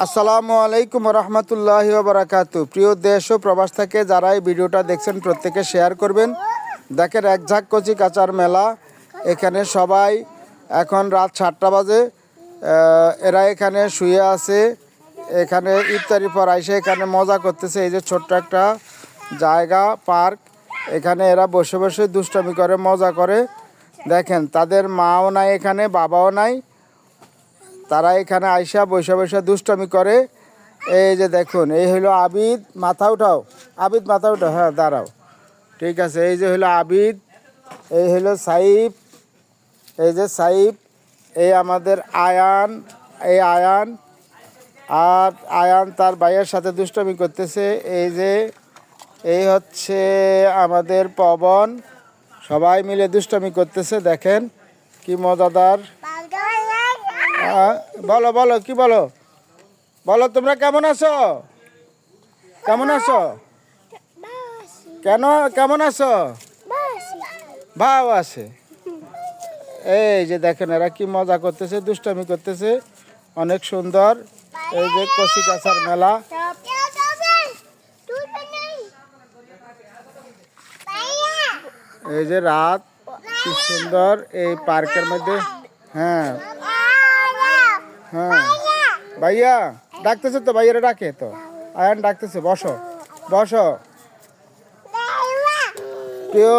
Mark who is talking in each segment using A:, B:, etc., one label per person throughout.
A: আসসালামু আলাইকুম রহমতুল্লাহি বারাকাতু। প্রিয় দেশ ও প্রবাস থেকে যারা এই ভিডিওটা দেখছেন প্রত্যেকে শেয়ার করবেন। দেখেন এক ঝাঁক কচি কাঁচার মেলা। এখানে সবাই এখন রাত 7টা বাজে। এরা এখানে শুয়ে আছে। এখানে ইফতারি পর আইসে এখানে মজা করতেছে। এই যে ছোট্ট একটা জায়গা, পার্ক। এখানে এরা বসে বসে দুষ্টামি করে, মজা করে। দেখেন তাদের মাও নাই, এখানে বাবাও নাই। তারা এখানে আইসা বৈশা বৈশা দুষ্টামি করে। এই যে দেখুন, এই হলো আবিদ। মাথা উঠাও আবিদ, মাথা উঠাও। হ্যাঁ দাঁড়াও, ঠিক আছে। এই যে হলো আবিদ, এই হলো সাইফ, এই যে সাইফ, এই আমাদের আয়ান, এই আয়ান। আর আয়ান তার ভাইয়ের সাথে দুষ্টামি করতেছে। এই যে এই হচ্ছে আমাদের পবন। সবাই মিলে দুষ্টামি করতেছে। দেখেন কি মজাদার। বলো বলো, কি বলো বলো, তোমরা কেমন আছো? কেমন আছো? কেমন আছো? ভাও আছে। এই যে দেখেন এরা কি মজা করতেছে, দুষ্টামি করতেছে, অনেক সুন্দর। এই যে কচি কাঁচার মেলা। এই যে রাত, কি সুন্দর এই পার্কের মধ্যে। হ্যাঁ হ্যাঁ, ভাইয়া ডাকতেছে তো, ভাইয়ারা ডাকে তো। আয়ান ডাকতেছে, বসো বসো। প্রিয়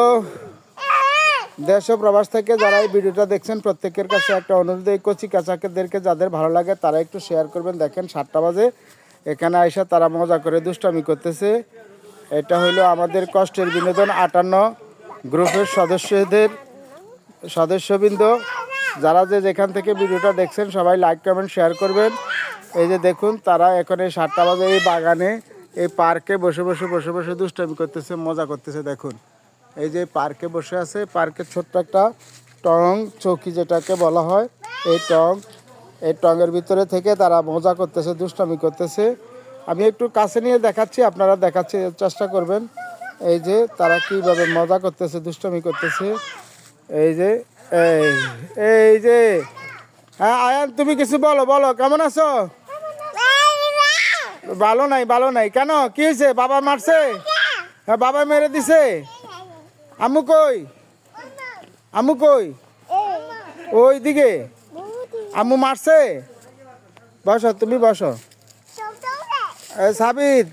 A: দেশ ও প্রবাস থেকে যারা এই ভিডিওটা দেখছেন প্রত্যেকের কাছে একটা অনুরোধ, এই কচি কাঁচাদেরকে যাদের ভালো লাগে তারা একটু শেয়ার করবেন। দেখেন 7টা বাজে, এখানে আইসা তারা মজা করে দুষ্টামি করতেছে। এটা হলো আমাদের কষ্টের বিনোদন 58 গ্রুপের সদস্যবৃন্দ। যারা যেখান থেকে ভিডিওটা দেখছেন সবাই লাইক কমেন্ট শেয়ার করবেন। এই যে দেখুন তারা এখন এই 7টা বাজে এই বাগানে, এই পার্কে বসে বসে দুষ্টামি করতেছে, মজা করতেছে। দেখুন এই যে পার্কে বসে আছে, পার্কের ছোট্ট একটা টং চৌকি যেটাকে বলা হয়, এই টঙের ভিতরে থেকে তারা মজা করতেছে, দুষ্টামি করতেছে। আমি একটু কাছে নিয়ে দেখাচ্ছি, আপনারা দেখাচ্ছি চেষ্টা করবেন। এই যে তারা কীভাবে মজা করতেছে, দুষ্টামি করতেছে। এই যে এই যে হ্যাঁ আয়ান, তুমি কিছু বলো, বলো কেমন আছো? ভালো নাই কেন? কি হয়েছে? বাবা মারছে? হ্যাঁ বাবা মেরে দিছে। আম্মু কই? আম্মু কই? ওই দিকে আম্মু মারছে। বসো, তুমি বসো। সাবিত,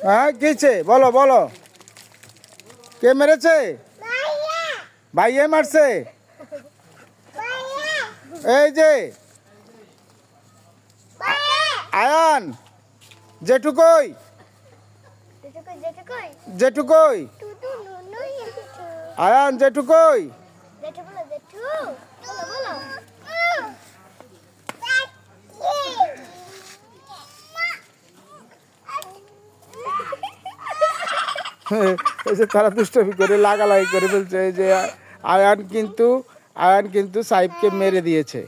A: হ্যাঁ কিছে বলো বলো, কে মেরেছে? ভাইয়ে মারছে। এই যে আয়ান, জেঠু কই? জেঠু কই? আয়ান জেঠু কই? এই যে তারা দুষ্টমি করে লাগালাগি করে ফেলছে। এই যে আয়ান কিন্তু সাইফকে মেরে দিয়েছে।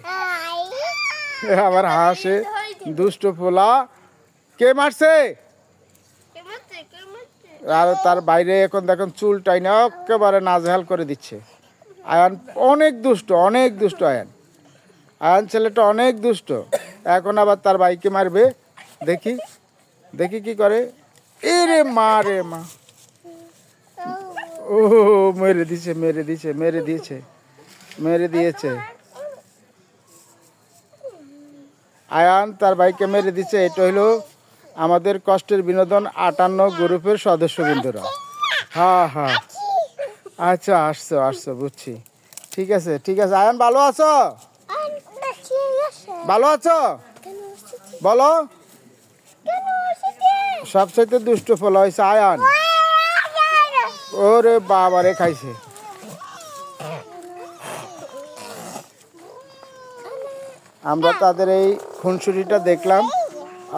A: আবার হাসে, দুষ্ট ফোলা। কে মারছে? আর তার বাইরে এখন দেখুন চুল টাইনা একেবারে নাজেহাল করে দিচ্ছে। আয়ান অনেক দুষ্ট আয়ান ছেলেটা অনেক দুষ্ট। এখন আবার তার ভাইকে মারবে। দেখি কি করে। এরে মা রে মা, ও মেরে দিয়েছে। আয়ান তার ভাইকে মেরে দিচ্ছে। এটা হলো আমাদের কষ্টের বিনোদন 58 গ্রুপের সদস্যবৃন্দরা। হ্যাঁ আচ্ছা, আসছো বুঝছি। ঠিক আছে আয়ান, ভালো আছো? ভালো আছো? বলো। সবচাইতে দুষ্ট ফল হয়েছে আয়ান। ওরে বাবারে, খাইছে। আমরা তাদের এই খুনসুটিটা দেখলাম।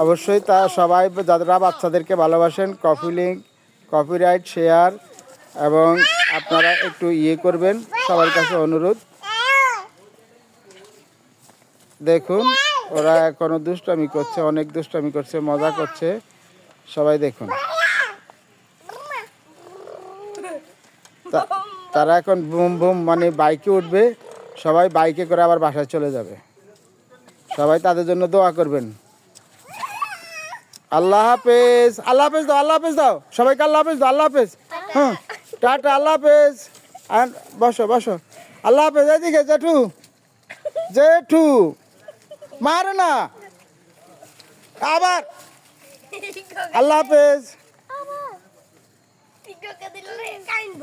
A: অবশ্যই তা সবাই যারা বাচ্চাদেরকে ভালোবাসেন, কপি লিঙ্ক, কপিরাইট, শেয়ার এবং আপনারা একটু করবেন, সবার কাছে অনুরোধ। দেখুন ওরা এখনো দুষ্টামি করছে, অনেক দুষ্টামি করছে, মজা করছে। সবাই দেখুন, তারা এখন বুম বুম মানে বাইকে উঠবে, সবাই বাইকে করে আবার বাসায় চলে যাবে। সবাই তাদের জন্য দোয়া করবেন। আল্লাহ হাফেজ, আল্লাহ হাফেজ দাও, আল্লাহ হাফেজ দাও সবাইকে, আল্লাহ হাফেজ দাও, আল্লাহ হাফেজ। হ্যাঁ টাটা, আল্লাহ হাফেজ। আর বসো বসো, আল্লাহ হাফেজ। এদিকে জেঠু, জেঠু মারো না আবার, আল্লাহ হাফেজ।
B: দিলে কাইন্দ